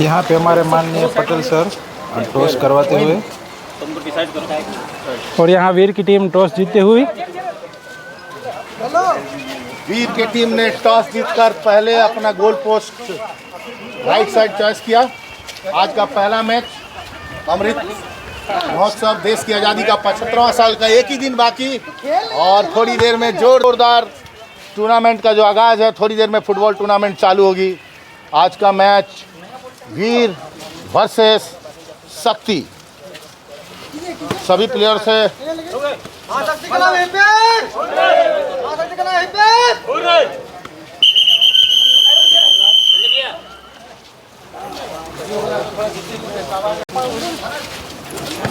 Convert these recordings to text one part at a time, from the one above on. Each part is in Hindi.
यहाँ पे हमारे माननीय पटेल सर टॉस करवाते हुए और यहाँ वीर की टीम टॉस जीतते हुए। वीर की टीम ने टॉस जीतकर पहले अपना goal post right side choice किया। आज का पहला मैच अमृत महोत्सव देश की आज़ादी का 75वां साल का एक ही दिन बाकी और थोड़ी देर में जोरदार टूर्नामेंट का जो आगाज़ है, थोड़ी देर में फुटबॉल टूर्नामेंट चालू होगी। आज का मैच वीर वर्सेस शक्ति। सभी प्लेयर से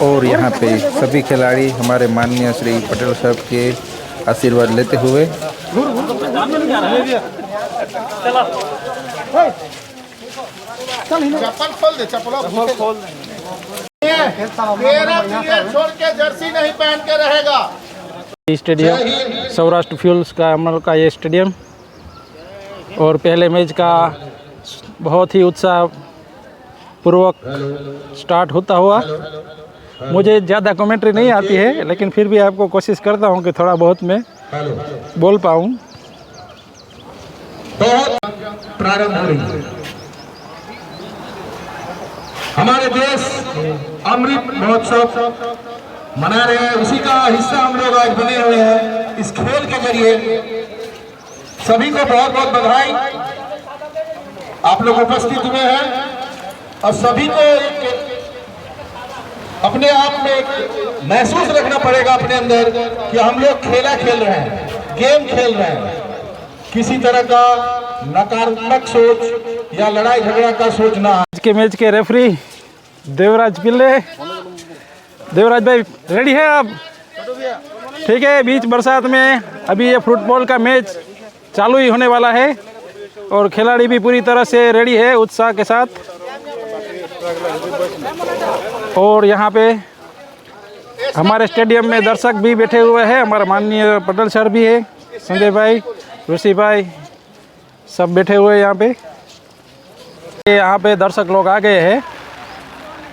और यहाँ पे सभी खिलाड़ी हमारे माननीय श्री पटेल साहब के आशीर्वाद लेते हुए चप्पल खोल दे, चप्पल खोल छोड़ के जर्सी नहीं पहन के रहेगा। स्टेडियम सौराष्ट्र फ्यूल्स का अमल का ये स्टेडियम और पहले मैच का बहुत ही उत्साह पूर्वक स्टार्ट होता हुआ। मुझे ज़्यादा कमेंट्री नहीं आती है, लेकिन फिर भी आपको कोशिश करता हूँ कि थोड़ा बहुत मैं बोल पाऊँ। प्रारंभ हो रही है। हमारे देश अमृत महोत्सव मना रहे हैं, उसी का हिस्सा हम लोग आज बने हुए हैं। इस खेल के जरिए सभी को बहुत बहुत बधाई। आप लोग उपस्थित हुए हैं और सभी को अपने आप में महसूस रखना पड़ेगा अपने अंदर कि हम लोग खेला खेल रहे हैं, गेम खेल रहे हैं। किसी तरह का नकारात्मक सोच या लड़ाई झगड़ा का सोच ना। आज के मैच के रेफरी देवराज पिल्ले। देवराज भाई रेडी है आप? ठीक है। बीच बरसात में अभी ये फुटबॉल का मैच चालू ही होने वाला है और खिलाड़ी भी पूरी तरह से रेडी है उत्साह के साथ। और यहाँ पे हमारे स्टेडियम में दर्शक भी बैठे हुए हैं। हमारा माननीय पटेल सर भी है, संजय भाई, ऋषि भाई, सब बैठे हुए हैं यहाँ पे। यहाँ पे दर्शक लोग आ गए हैं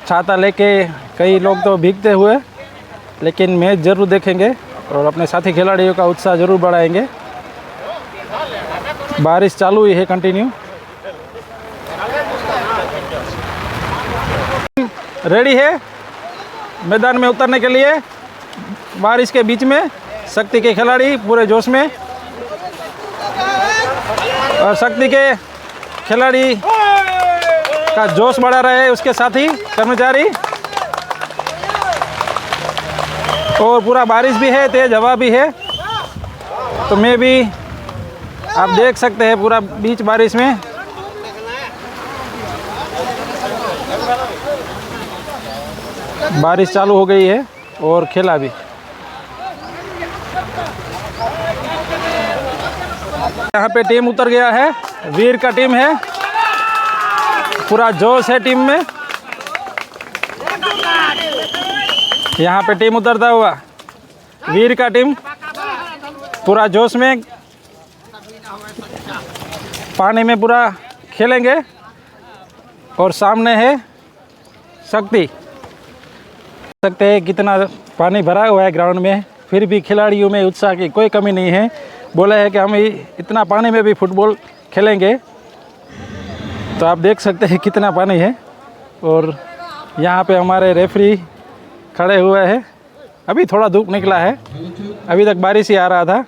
छाता लेके, कई लोग तो भीगते हुए, लेकिन मैच जरूर देखेंगे और अपने साथी खिलाड़ियों का उत्साह जरूर बढ़ाएंगे। बारिश चालू ही है कंटिन्यू। रेडी है मैदान में उतरने के लिए। बारिश के बीच में शक्ति के खिलाड़ी पूरे जोश में और शक्ति के खिलाड़ी का जोश बढ़ा रहे हैं उसके साथी कर्मचारी। और पूरा बारिश भी है, तेज हवा भी है, तो मैं भी आप देख सकते हैं पूरा बीच बारिश में। बारिश चालू हो गई है और खेला भी। यहाँ पे टीम उतर गया है, वीर का टीम है, पूरा जोश है टीम में। यहाँ पे टीम उतरता हुआ वीर का टीम पूरा जोश में, पानी में पूरा खेलेंगे। और सामने है शक्ति। सकते हैं कितना पानी भरा हुआ है ग्राउंड में, फिर भी खिलाड़ियों में उत्साह की कोई कमी नहीं है। बोला है कि हम इतना पानी में भी फुटबॉल खेलेंगे। तो आप देख सकते हैं कितना पानी है। और यहाँ पे हमारे रेफरी खड़े हुए हैं। अभी थोड़ा धूप निकला है, अभी तक बारिश ही आ रहा था।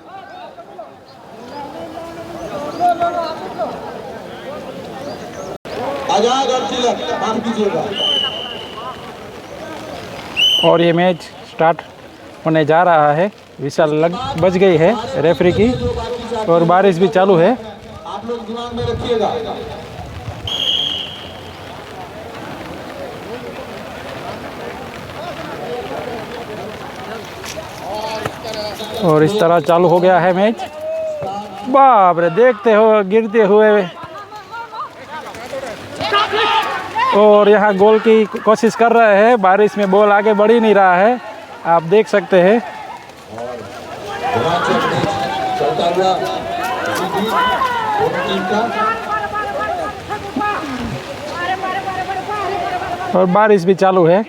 आजाद और तिलक, माफ कीजिएगा। और ये मैच स्टार्ट होने जा रहा है। विशाल बज गई है रेफरी की और बारिश भी चालू है। आप लोग दिमाग में रखिएगा। और इस तरह चालू हो गया है मैच। बाप रे, देखते हो गिरते हुए। और यहाँ गोल की कोशिश कर रहे हैं, बारिश में बॉल आगे बढ़ ही नहीं रहा है, आप देख सकते हैं। और बारिश भी चालू है।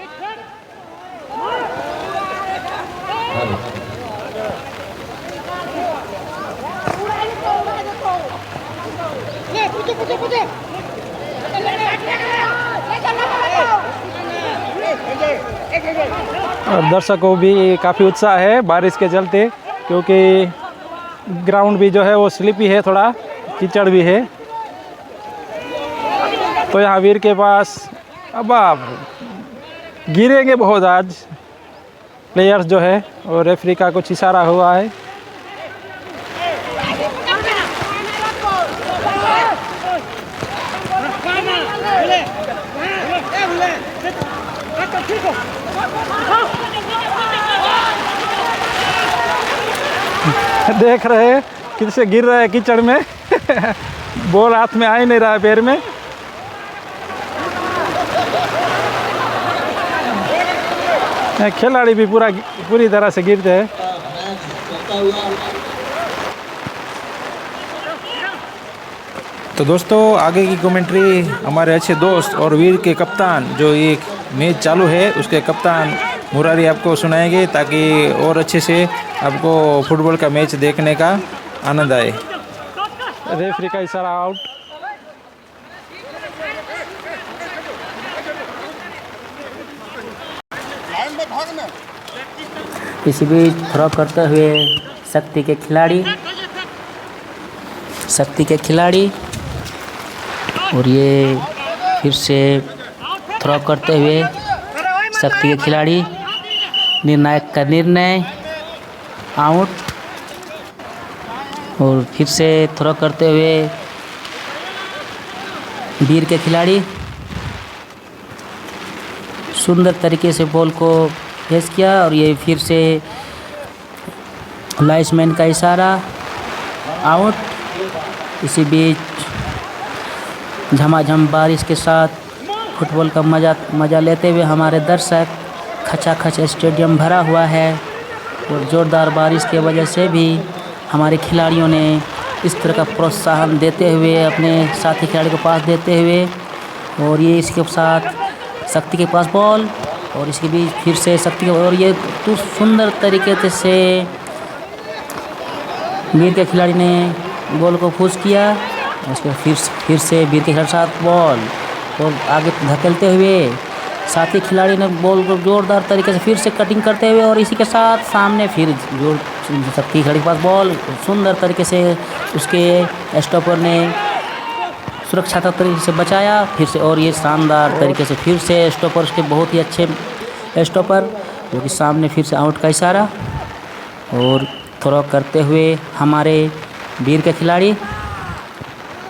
और दर्शकों भी काफ़ी उत्साह है बारिश के चलते, क्योंकि ग्राउंड भी जो है वो स्लिपी है, थोड़ा कीचड़ भी है। तो यहाँ वीर के पास अब आप गिरेंगे बहुत आज प्लेयर्स जो है, और रेफरी का कुछ इशारा हुआ है। देख रहे हैं किससे गिर रहा है कीचड़ में बॉल हाथ में आ ही नहीं रहा है, पैर में। खिलाड़ी भी पूरी तरह से गिरते हैं। तो दोस्तों आगे की कमेंट्री हमारे अच्छे दोस्त और वीर के कप्तान, जो एक मैच चालू है उसके कप्तान मुरारी आपको सुनाएंगे, ताकि और अच्छे से आपको फुटबॉल का मैच देखने का आनंद आए। रेफरी का इशारा आउट। इसी बीच थ्रो करते हुए शक्ति के खिलाड़ी और ये फिर से थ्रो करते हुए शक्ति के खिलाड़ी, निर्णायक का निर्णय आउट। और फिर से थ्रो करते हुए वीर के खिलाड़ी सुंदर तरीके से बॉल को फेस किया, और ये फिर से लाइसमैन का इशारा आउट। इसी बीच झमाझम बारिश के साथ फुटबॉल का मज़ा लेते हुए हमारे दर्शक, खचाखच स्टेडियम भरा हुआ है, और ज़ोरदार बारिश की वजह से भी हमारे खिलाड़ियों ने इस तरह का प्रोत्साहन देते हुए अपने साथी खिलाड़ी को पास देते हुए, और ये इसके साथ शक्ति के पास बॉल, और इसके बीच फिर से शक्ति, और ये तो सुंदर तरीके से वीर के खिलाड़ी ने बॉल को पुश किया। उसके फिर से वीर के साथ बॉल और आगे धकेलते हुए साथी खिलाड़ी ने बॉल को जोरदार तरीके से फिर से कटिंग करते हुए, और इसी के साथ सामने फिर जो शक्ति खिलाड़ी के पास बॉल सुंदर तरीके से उसके स्टॉपर ने सुरक्षात्मक तरीके से बचाया फिर से, और ये शानदार तरीके से फिर से स्टॉपर, उसके बहुत ही अच्छे स्टॉपर, जो कि सामने फिर से आउट का इशारा। और थ्रो करते हुए हमारे वीर के खिलाड़ी,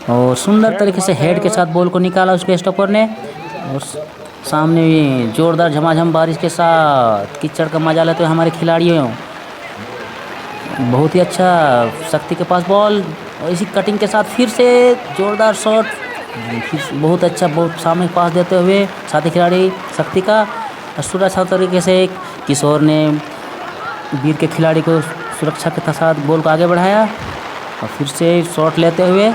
और सुंदर तरीके से हेड के साथ बॉल को निकाला उसके स्टॉपर ने, और सामने जोरदार झमाझम बारिश के साथ कीचड़ का मजा लेते हुए हमारे खिलाड़ियों, बहुत ही अच्छा शक्ति के पास बॉल, और इसी कटिंग के साथ फिर से जोरदार शॉट, बहुत अच्छा, बहुत सामने पास देते हुए साथी खिलाड़ी शक्ति का सुरक्षा तरीके से किशोर ने वीर के खिलाड़ी को सुरक्षा के साथ बॉल को आगे बढ़ाया, और फिर से शॉट लेते हुए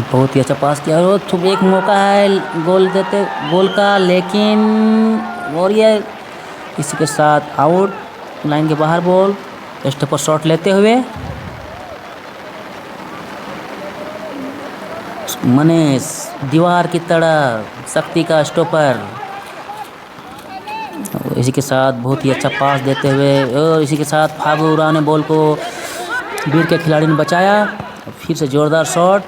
बहुत ही अच्छा पास किया। और एक मौका है गोल का, लेकिन और ये इसी के साथ आउट, लाइन के बाहर बॉल, स्टेप पर शॉट लेते हुए मनीष दीवार की तरह शक्ति का स्टॉपर, इसी के साथ बहुत ही अच्छा पास देते हुए, और इसी के साथ फागू उरा ने बॉल को वीर के खिलाड़ी ने बचाया, फिर से जोरदार शॉट,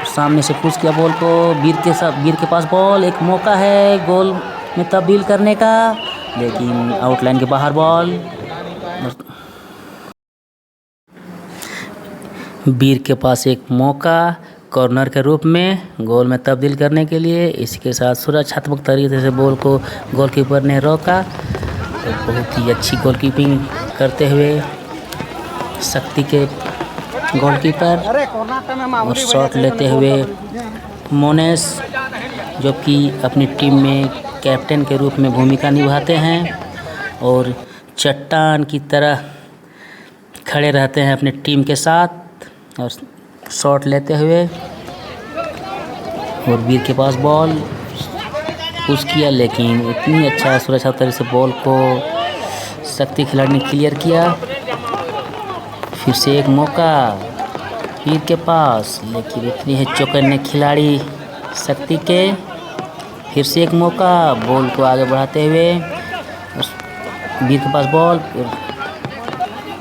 सामने से पुश किया बॉल को, वीर के पास बॉल, एक मौका है गोल में तब्दील करने का, लेकिन आउटलाइन के बाहर बॉल, वीर के पास एक मौका कॉर्नर के रूप में गोल में तब्दील करने के लिए, इसके साथ सुरक्षात्मक तरीके से बॉल को गोलकीपर ने रोका, तो बहुत ही अच्छी गोलकीपिंग करते हुए शक्ति के गोलकीपर, और शॉट लेते हुए मोनेस, जो कि अपनी टीम में कैप्टन के रूप में भूमिका निभाते हैं और चट्टान की तरह खड़े रहते हैं अपनी टीम के साथ, और शॉट लेते हुए, और वीर के पास बॉल, पुश किया, लेकिन इतनी अच्छा सुरक्षा तरीके से बॉल को शक्ति खिलाड़ी ने क्लियर किया। फिर से एक मौका वीर के पास, लेकिन इतनी है चौकन्ने खिलाड़ी शक्ति के। फिर से एक मौका, बॉल को आगे बढ़ाते हुए वीर के पास बॉल,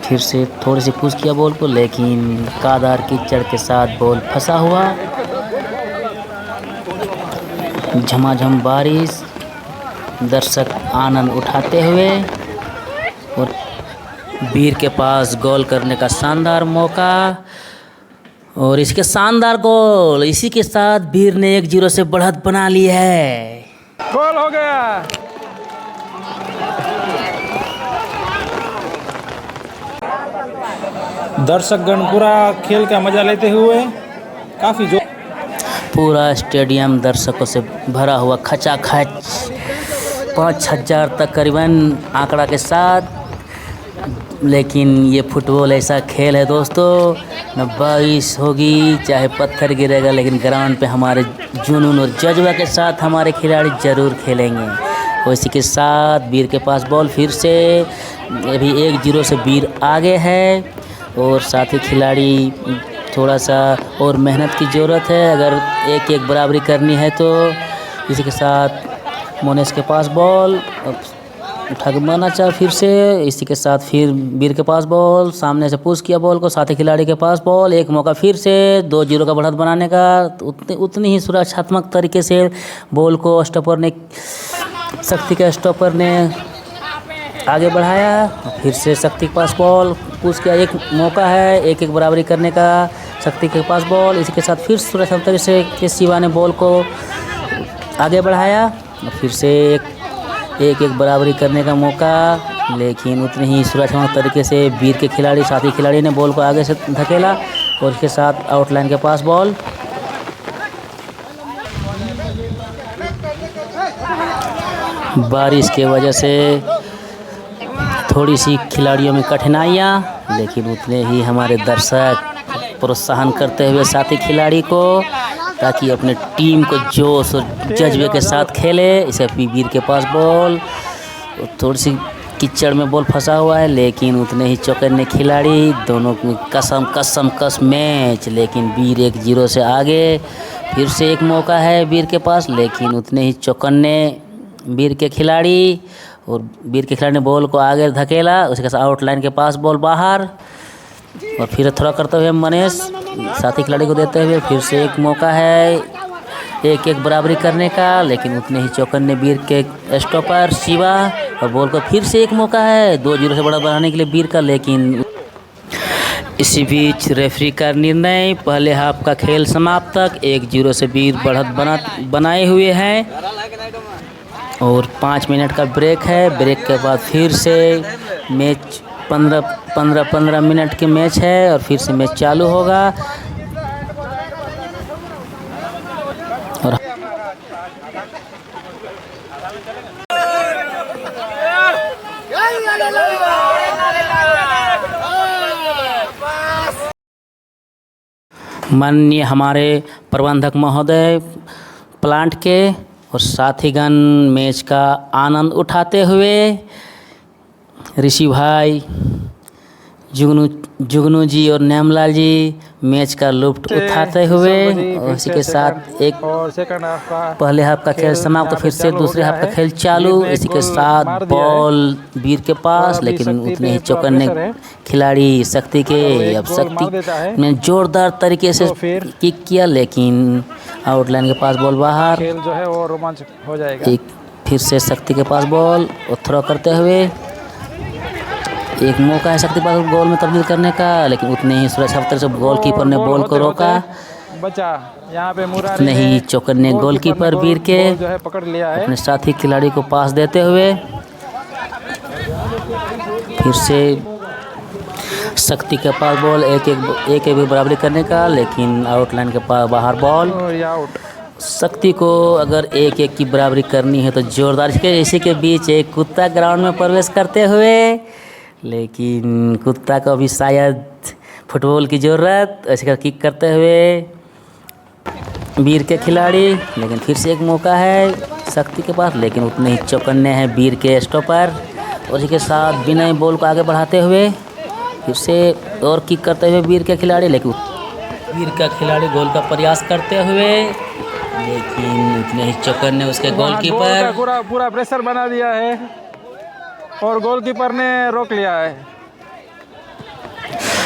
फिर से थोड़ी सी पुश किया बॉल को, लेकिन कादार कीचड़ के साथ बॉल फंसा हुआ। झमाझम बारिश, दर्शक आनंद उठाते हुए और वीर के पास गोल करने का शानदार मौका और इसके शानदार गोल। इसी के साथ वीर ने 1-0 से बढ़त बना ली है। गोल हो गया। दर्शकगण पूरा खेल का मजा लेते हुए काफ़ी जोर, पूरा स्टेडियम दर्शकों से भरा हुआ, खचाखच 5,000 तक करीबन आंकड़ा के साथ। लेकिन ये फुटबॉल ऐसा खेल है दोस्तों, न बारिश होगी चाहे पत्थर गिरेगा, लेकिन ग्राउंड पे हमारे जुनून और जज्बा के साथ हमारे खिलाड़ी ज़रूर खेलेंगे। और इसी के साथ वीर के पास बॉल, फिर से अभी 1-0 से वीर आगे है और साथ ही खिलाड़ी थोड़ा सा और मेहनत की ज़रूरत है अगर 1-1 बराबरी करनी है तो। इसी के साथ मोनेस के पास बॉल उठा के मारना चाहे फिर से। इसी के साथ फिर वीर के पास बॉल, सामने से पुश किया बॉल को, साथी खिलाड़ी के पास बॉल, एक मौका फिर से 2-0 का बढ़त बनाने का। उतनी ही सुरक्षात्मक तरीके से बॉल को स्टॉपर ने, शक्ति के स्टॉपर ने आगे बढ़ाया। फिर से शक्ति के पास बॉल, पुश किया, एक मौका है 1-1 बराबरी करने का, शक्ति के पास बॉल। इसी के साथ फिर सुरक्षात्मक तरीके से शिवा ने बॉल को आगे बढ़ाया। फिर से 1-1 बराबरी करने का मौका, लेकिन उतनी ही सुरक्षात्मक तरीके से वीर के खिलाड़ी, साथी खिलाड़ी ने बॉल को आगे से धकेला और इसके साथ आउटलाइन के पास बॉल। बारिश के वजह से थोड़ी सी खिलाड़ियों में कठिनाइयाँ, लेकिन उतने ही हमारे दर्शक प्रोत्साहन करते हुए साथी खिलाड़ी को, ताकि अपने टीम को जोश और जज्बे के साथ खेले। इसे वीर के पास बॉल, थोड़ी सी कीचड़ में बॉल फंसा हुआ है, लेकिन उतने ही चौकन्ने खिलाड़ी, दोनों में कस मैच, लेकिन वीर 1-0 से आगे। फिर से एक मौका है वीर के पास, लेकिन उतने ही चौकन्ने वीर के खिलाड़ी और वीर के खिलाड़ी ने बॉल को आगे धकेला। उसके साथ आउटलाइन के पास बॉल बाहर और फिर थोड़ा करते हुए मनीष साथी खिलाड़ी को देते हुए फिर से एक मौका है 1-1 बराबरी करने का, लेकिन उतने ही चौकन्ने वीर के स्टॉपर शिवा और बॉल को फिर से एक मौका है 2-0 से बड़ा बढ़ाने के लिए वीर का, लेकिन इसी बीच रेफरी का निर्णय, पहले हाफ का खेल समाप्त तक 1-0 से वीर बढ़त बनाए हुए हैं और 5 मिनट का ब्रेक है। ब्रेक के बाद फिर से मैच 15 मिनट के मैच है और फिर से मैच चालू होगा। और माननीय हमारे प्रबंधक महोदय प्लांट के और साथीगण मैच का आनंद उठाते हुए, ऋषि भाई, जुगनू जी और नेमलाल जी मैच का लुत्फ उठाते हुए और इसी के साथ एक पहले हाफ का खेल समाप्त, फिर से दूसरे हाफ का खेल चालू। इसी के साथ बॉल वीर के पास, लेकिन उतने ही चौकन्ने खिलाड़ी शक्ति के, अब शक्ति ने जोरदार तरीके से किक किया, लेकिन आउटलाइन के पास बॉल बाहर। खेल जो है वो रोमांचक हो जाएगा। फिर से शक्ति के पास बॉल और थ्रो करते हुए एक मौका है शक्ति के पास गोल में तब्दील करने का, लेकिन उतने ही सुरक्षा से गोलकीपर ने बॉल को रोका। बचा यहाँ पे मुरारी उतने ही चौकन्ने गोलकीपर वीर के जो है पकड़ लिया है, अपने साथी खिलाड़ी को पास देते हुए फिर से शक्ति के पास बॉल 1-1 भी बराबरी करने का, लेकिन आउटलाइन के पास बाहर बॉल। शक्ति को अगर 1-1 की बराबरी करनी है तो जोरदार। इसी के बीच एक कुत्ता ग्राउंड में प्रवेश करते हुए, लेकिन कुत्ता को भी शायद फुटबॉल की ज़रूरत, ऐसे किक करते हुए वीर के खिलाड़ी, लेकिन फिर से एक मौका है शक्ति के पास, लेकिन उतने ही चौकन्ने हैं वीर के स्टॉपर। और इसी के साथ विनय बॉल को आगे बढ़ाते हुए फिर से और किक करते हुए वीर के खिलाड़ी, लेकिन वीर का खिलाड़ी गोल का प्रयास करते हुए, लेकिन उतने ही चौकन्ने उसके गोलकीपर। पूरा प्रेशर बना दिया है और गोलकीपर ने रोक लिया है।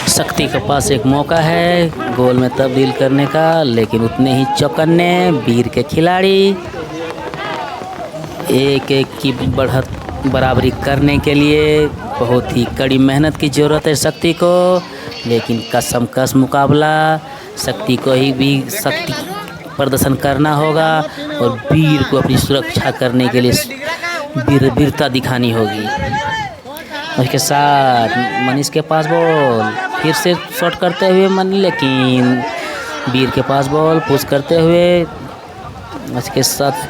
शक्ति के पास एक मौका है गोल में तब्दील करने का, लेकिन उतने ही चौकन्ने वीर के खिलाड़ी। एक की बढ़त बराबरी करने के लिए बहुत ही कड़ी मेहनत की ज़रूरत है शक्ति को, लेकिन कसमकस मुकाबला। शक्ति को ही भी शक्ति प्रदर्शन करना होगा और वीर को अपनी सुरक्षा करने के लिए वीरता दिखानी होगी। उसके साथ मनीष के पास बॉल, फिर से शॉट करते हुए लेकिन वीर के पास बॉल पुश करते हुए। उसके साथ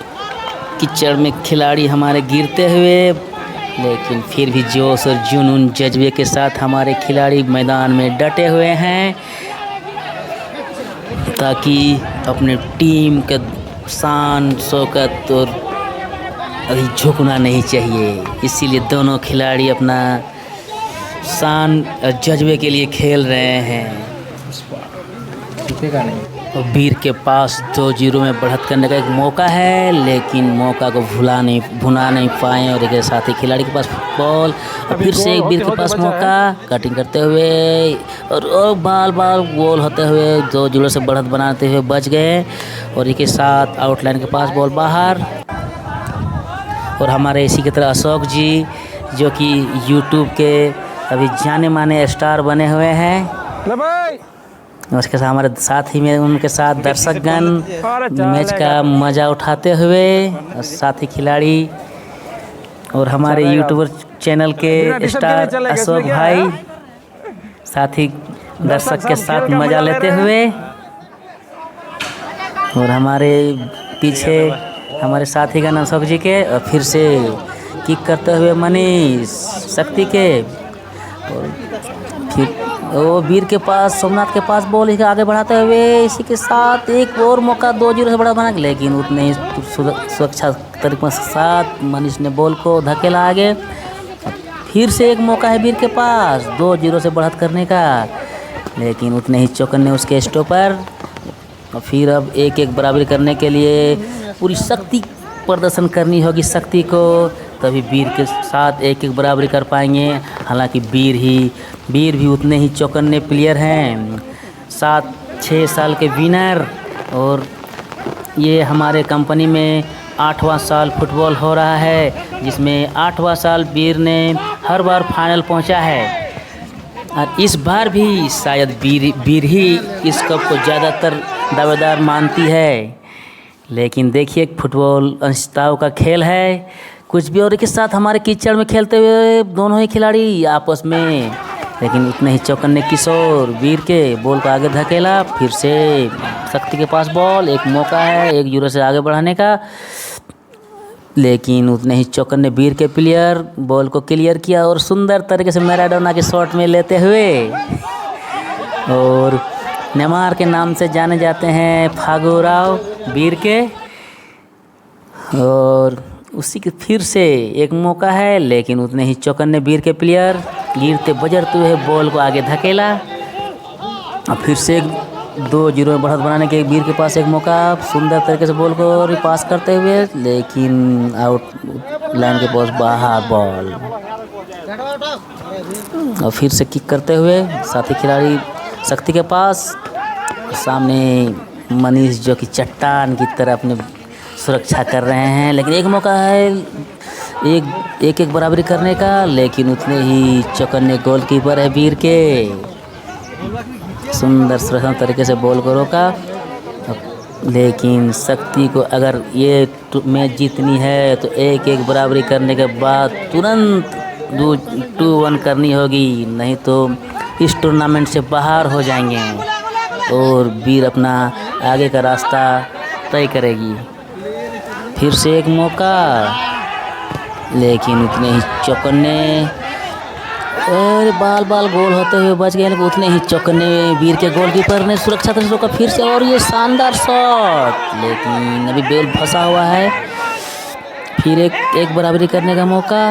कीचड़ में खिलाड़ी हमारे गिरते हुए, लेकिन फिर भी जोश और जुनून जज्बे के साथ हमारे खिलाड़ी मैदान में डटे हुए हैं, ताकि अपने टीम के शान शौकत और अभी झुकना नहीं चाहिए। इसीलिए दोनों खिलाड़ी अपना शान और जज्बे के लिए खेल रहे हैं। और वीर के पास 2-0 में बढ़त करने का एक मौका है, लेकिन मौका को भुला नहीं पाए। और एक साथी खिलाड़ी के पास बॉल, और फिर से एक वीर के पास मौका कटिंग करते हुए और बाल गोल होते हुए 2-0 से बढ़त बनाते हुए बच गए। और एक साथ आउटलाइन के पास बॉल बाहर। और हमारे इसी की तरह अशोक जी, जो कि यूट्यूब के अभी जाने माने स्टार बने हुए हैं। उसके साथ हमारे साथ ही में उनके साथ दर्शकगण मैच का मज़ा उठाते हुए, और साथी खिलाड़ी और हमारे यूट्यूबर चैनल के स्टार अशोक भाई साथी दर्शक के साथ मज़ा लेते हुए। और हमारे पीछे हमारे साथीगण अशोक जी के, और फिर से किक करते हुए मनीष शक्ति के। और फिर वो वीर के पास सोमनाथ के पास बॉल आगे बढ़ाते हुए, इसी के साथ एक और मौका 2-0 से बड़ा बना, लेकिन उतने ही सुरक्षा तरीके के साथ मनीष ने बॉल को धकेला आगे। फिर से एक मौका है वीर के पास 2-0 से बढ़त करने का, लेकिन उतने ही चौकन्ने उसके स्टॉपर। और फिर अब 1-1 बराबरी करने के लिए पूरी शक्ति प्रदर्शन करनी होगी शक्ति को, तभी वीर के साथ 1-1 बराबरी कर पाएंगे। हालांकि वीर भी उतने ही चौकन्ने प्लेयर हैं, 7-6 साल के विनर। और ये हमारे कंपनी में 8वां साल फुटबॉल हो रहा है, जिसमें 8वां साल वीर ने हर बार फाइनल पहुंचा है। और इस बार भी शायद वीर ही इस कप को ज़्यादातर दावेदार मानती है। लेकिन देखिए फुटबॉल अनिश्चितताओं का खेल है, कुछ भी। और एक साथ हमारे कीचड़ में खेलते हुए दोनों ही खिलाड़ी आपस में, लेकिन उतने ही चौकन्ने किशोर वीर के बॉल को आगे धकेला। फिर से शक्ति के पास बॉल, एक मौका है 1-0 से आगे बढ़ाने का, लेकिन उतने ही चौकन्ने वीर के प्लेयर बॉल को क्लियर किया और सुंदर तरीके से मैराडोना के शॉट में लेते हुए। और नेमार के नाम से जाने जाते हैं फागू राव वीर के। और उसी के फिर से एक मौका है, लेकिन उतने ही चौकन्ने वीर के प्लेयर गिरते बजरते हुए बॉल को आगे धकेला। और फिर से 2-0 में बढ़त बनाने के वीर के पास एक मौका, सुंदर तरीके से बॉल को रिपास करते हुए, लेकिन आउट लाइन के पास बाहर बॉल। और फिर से किक करते हुए साथी खिलाड़ी शक्ति के पास, सामने मनीष जो कि चट्टान की तरह अपने सुरक्षा कर रहे हैं। लेकिन एक मौका है एक बराबरी करने का, लेकिन उतने ही चौकन्ने गोलकीपर है वीर के, सुंदर सुरक्षा तरीके से बॉल को रोका। लेकिन शक्ति को अगर ये मैच जीतनी है तो 1-1 बराबरी करने के बाद तुरंत 2-1 करनी होगी, नहीं तो इस टूर्नामेंट से बाहर हो जाएंगे और वीर अपना आगे का रास्ता तय करेगी। फिर से एक मौका, लेकिन उतने ही चौकन्ने और बाल बाल गोल होते हुए बच गए, लेकिन उतने ही चौकने वीर के गोलकीपर ने सुरक्षा से रोका फिर से, और ये शानदार शॉट, लेकिन अभी बेल फंसा हुआ है। फिर एक बराबरी करने का मौका,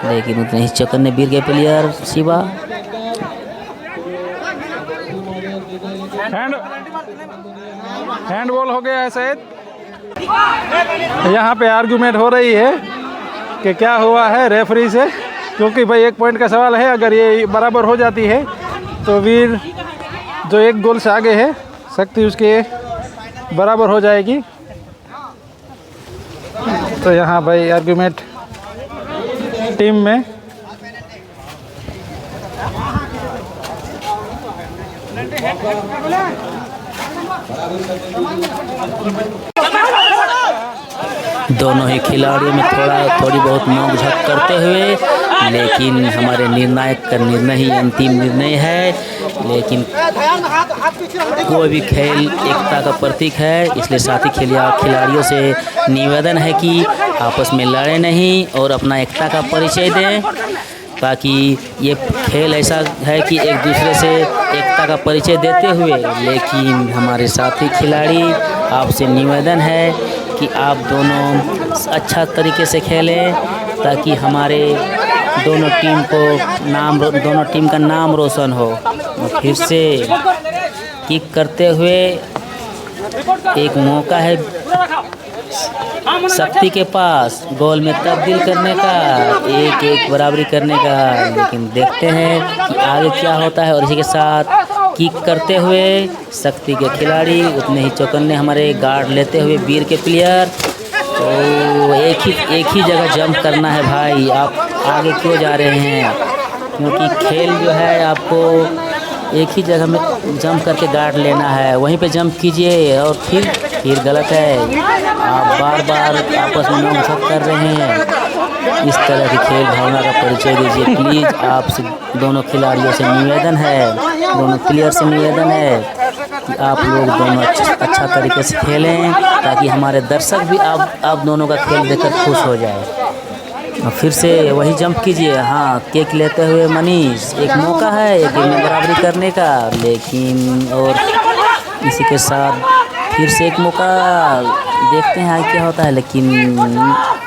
लेकिन उतने ही चौकने वीर के प्लेयर शिवा। हैंड बॉल हो गया है शायद। यहाँ पे आर्गुमेंट हो रही है कि क्या हुआ है रेफरी से, क्योंकि भाई 1 पॉइंट का सवाल है। अगर ये बराबर हो जाती है तो वीर जो 1 गोल से आगे है, शक्ति उसके बराबर हो जाएगी। तो यहाँ भाई आर्गुमेंट टीम में। दोनों ही खिलाड़ियों में थोड़ी बहुत नोक-झोंक करते हुए, लेकिन हमारे निर्णायक का निर्णय ही अंतिम निर्णय है। लेकिन कोई भी खेल एकता का प्रतीक है, इसलिए साथी खिलाड़ियों से निवेदन है कि आपस में लड़े नहीं और अपना एकता का परिचय दें, ताकि ये खेल ऐसा है कि एक दूसरे से एकता का परिचय देते हुए। लेकिन हमारे साथी खिलाड़ी, आपसे निवेदन है कि आप दोनों अच्छा तरीके से खेलें, ताकि हमारे दोनों टीम का नाम रोशन हो। और फिर से किक करते हुए एक मौका है शक्ति के पास गोल में तब्दील करने का, 1-1 बराबरी करने का। लेकिन देखते हैं कि आगे क्या होता है। और इसी के साथ किक करते हुए शक्ति के खिलाड़ी, उतने ही चौकन्ने हमारे गार्ड लेते हुए वीर के प्लेयर। तो एक ही जगह जंप करना है भाई, आप आगे क्यों जा रहे हैं? क्योंकि खेल जो है आपको एक ही जगह में जंप करके गार्ड लेना है, वहीं पे जंप कीजिए। और फिर गलत है, आप बार बार आपस में नोक-झोंक कर रहे हैं। इस तरह की खेल भावना का परिचय दीजिए प्लीज़। आपसे दोनों खिलाड़ियों से निवेदन है, दोनों प्लेयर से निवेदन है कि आप लोग दोनों अच्छा तरीके से खेलें, ताकि हमारे दर्शक भी आप दोनों का खेल देखकर खुश हो जाए। और फिर से वही जंप कीजिए। हाँ, केक लेते हुए मनीष, एक मौका है एक में बराबरी करने का, लेकिन और इसी के साथ फिर से एक मौका, देखते हैं आगे क्या होता है। लेकिन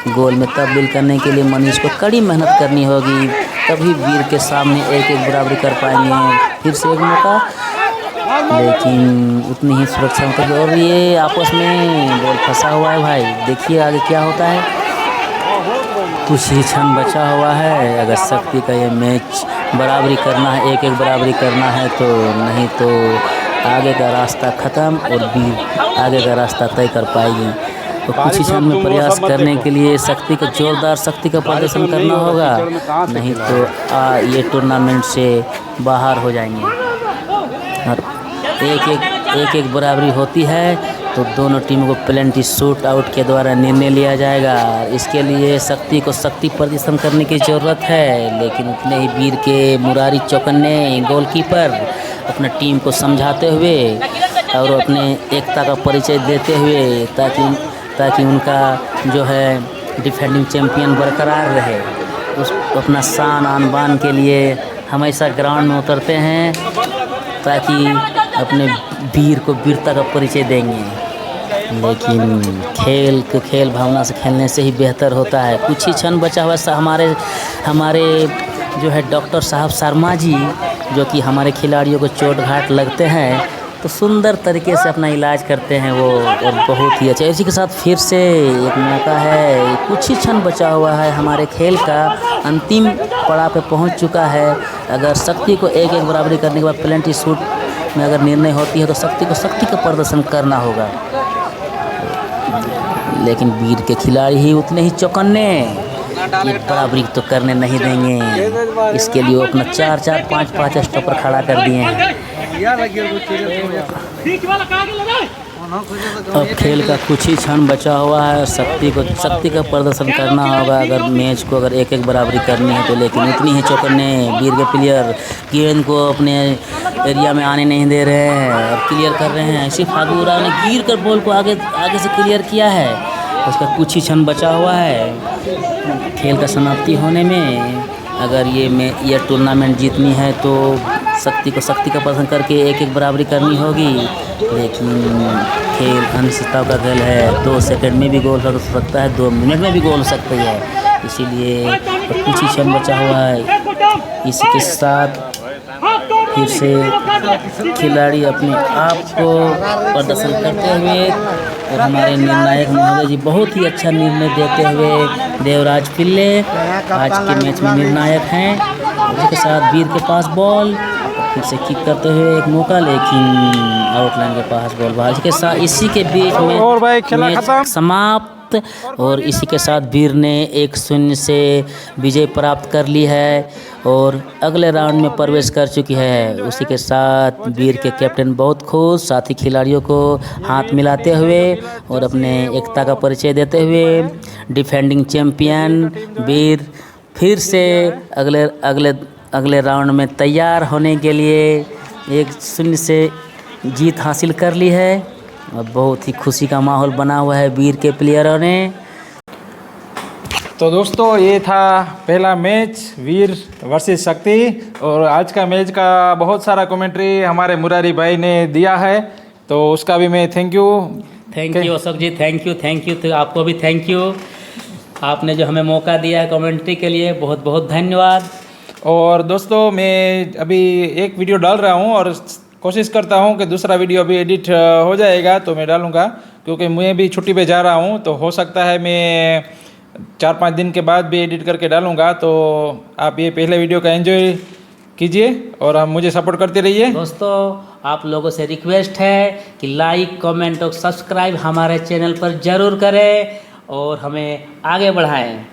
गोल में तब्दील करने के लिए मनीष को कड़ी मेहनत करनी होगी, तभी वीर के सामने 1-1 बराबरी कर पाएंगे। फिर से एक मौका, लेकिन उतनी ही सुरक्षा मतलब। और ये आपस में गोल फंसा हुआ है भाई, देखिए आगे क्या होता है। कुछ ही क्षण बचा हुआ है। अगर शक्ति का ये मैच बराबरी करना है, 1-1 बराबरी करना है, तो नहीं तो आगे का रास्ता ख़त्म और वीर आगे का रास्ता तय कर पाएगी। तो कुछ ही क्षण में प्रयास करने के लिए जोरदार शक्ति का प्रदर्शन करना होगा, नहीं तो ये टूर्नामेंट से बाहर हो जाएंगे। और एक बराबरी होती है तो दोनों टीमों को पेनल्टी शूट आउट के द्वारा निर्णय लिया जाएगा। इसके लिए शक्ति को शक्ति प्रदर्शन करने की ज़रूरत है, लेकिन उतने ही वीर के मुरारी चौकन्ने गोलकीपर अपना टीम को समझाते हुए और अपने एकता का परिचय देते हुए, ताकि उनका जो है डिफेंडिंग चैंपियन बरकरार रहे। उस अपना शान आन बान के लिए हमेशा ग्राउंड में उतरते हैं, ताकि अपने वीर को वीरता का परिचय देंगे। लेकिन खेल भावना से खेलने से ही बेहतर होता है। कुछ ही क्षण बचा हुआ हमारे जो है डॉक्टर साहब शर्मा जी, जो कि हमारे खिलाड़ियों को चोट घाट लगते हैं तो सुंदर तरीके से अपना इलाज करते हैं वो, और बहुत ही अच्छा। इसी के साथ फिर से एक मौका है, कुछ ही क्षण बचा हुआ है, हमारे खेल का अंतिम पड़ाव पे पहुंच चुका है। अगर शक्ति को 1-1 बराबरी करने के बाद पेनल्टी शूट में अगर निर्णय होती है तो शक्ति का प्रदर्शन करना होगा। लेकिन वीर के खिलाड़ी ही उतने ही चौकन्ने, ये बराबरी तो करने नहीं देंगे। इसके लिए वो अपना 4-4, 5-5 स्टॉपर खड़ा कर दिए हैं। अब खेल का कुछ ही क्षण बचा हुआ है, शक्ति का प्रदर्शन करना होगा अगर मैच को 1-1 बराबरी करनी है तो। लेकिन उतनी ही चौकन्ने वीर के प्लेयर गेंद को अपने एरिया में आने नहीं दे रहे हैं और क्लियर कर रहे हैं। सिर्फ फागुरा ने गिर कर बॉल को आगे से क्लियर किया है। उसका कुछ ही क्षण बचा हुआ है खेल का समाप्ति होने में। अगर ये टूर्नामेंट जीतनी है तो शक्ति का पसंद करके एक बराबरी करनी होगी, लेकिन खेल अनिश्चितता का खेल है। 2 सेकंड में भी गोल हो सकता है, 2 मिनट में भी गोल हो सकती है, इसीलिए कुछ ही क्षण बचा हुआ है। इसके साथ फिर से खिलाड़ी अपने आप को प्रदर्शन करते हुए और हमारे निर्णायक महोदय जी बहुत ही अच्छा निर्णय देते हुए देवराज पिल्ले आज के मैच में निर्णायक हैं। उसके साथ वीर के पास बॉल, फिर से किक करते हुए एक मौका, लेकिन आउटलाइन के पास बॉल बाहर के साथ इसी के बीच में और भाई खेला खत्म समाप्त। और इसी के साथ वीर ने 1-0 से विजय प्राप्त कर ली है और अगले राउंड में प्रवेश कर चुकी है। उसी के साथ वीर के कैप्टन बहुत खुश, साथी खिलाड़ियों को हाथ मिलाते हुए और अपने एकता का परिचय देते हुए डिफेंडिंग चैंपियन वीर फिर से अगले राउंड में तैयार होने के लिए 1-0 से जीत हासिल कर ली है। और बहुत ही खुशी का माहौल बना हुआ है वीर के प्लेयरों ने। तो दोस्तों ये था पहला मैच वीर वर्सेस शक्ति, और आज का मैच का बहुत सारा कमेंट्री हमारे मुरारी भाई ने दिया है, तो उसका भी मैं thank you Ashok ji, thank you तो आपको भी थैंक यू। आपने जो हमें मौका दिया है कमेंट्री के लिए, बहुत बहुत धन्यवाद। और दोस्तों मैं अभी एक वीडियो डाल रहा हूँ और कोशिश करता हूँ कि दूसरा वीडियो अभी एडिट हो जाएगा तो मैं डालूँगा, क्योंकि मैं भी छुट्टी पे जा रहा हूँ, तो हो सकता है मैं 4-5 दिन के बाद भी एडिट करके डालूँगा। तो आप ये पहले वीडियो का एंजॉय कीजिए और आप मुझे सपोर्ट करते रहिए। दोस्तों आप लोगों से रिक्वेस्ट है कि लाइक, कमेंट और सब्सक्राइब हमारे चैनल पर ज़रूर करें और हमें आगे बढ़ाएं।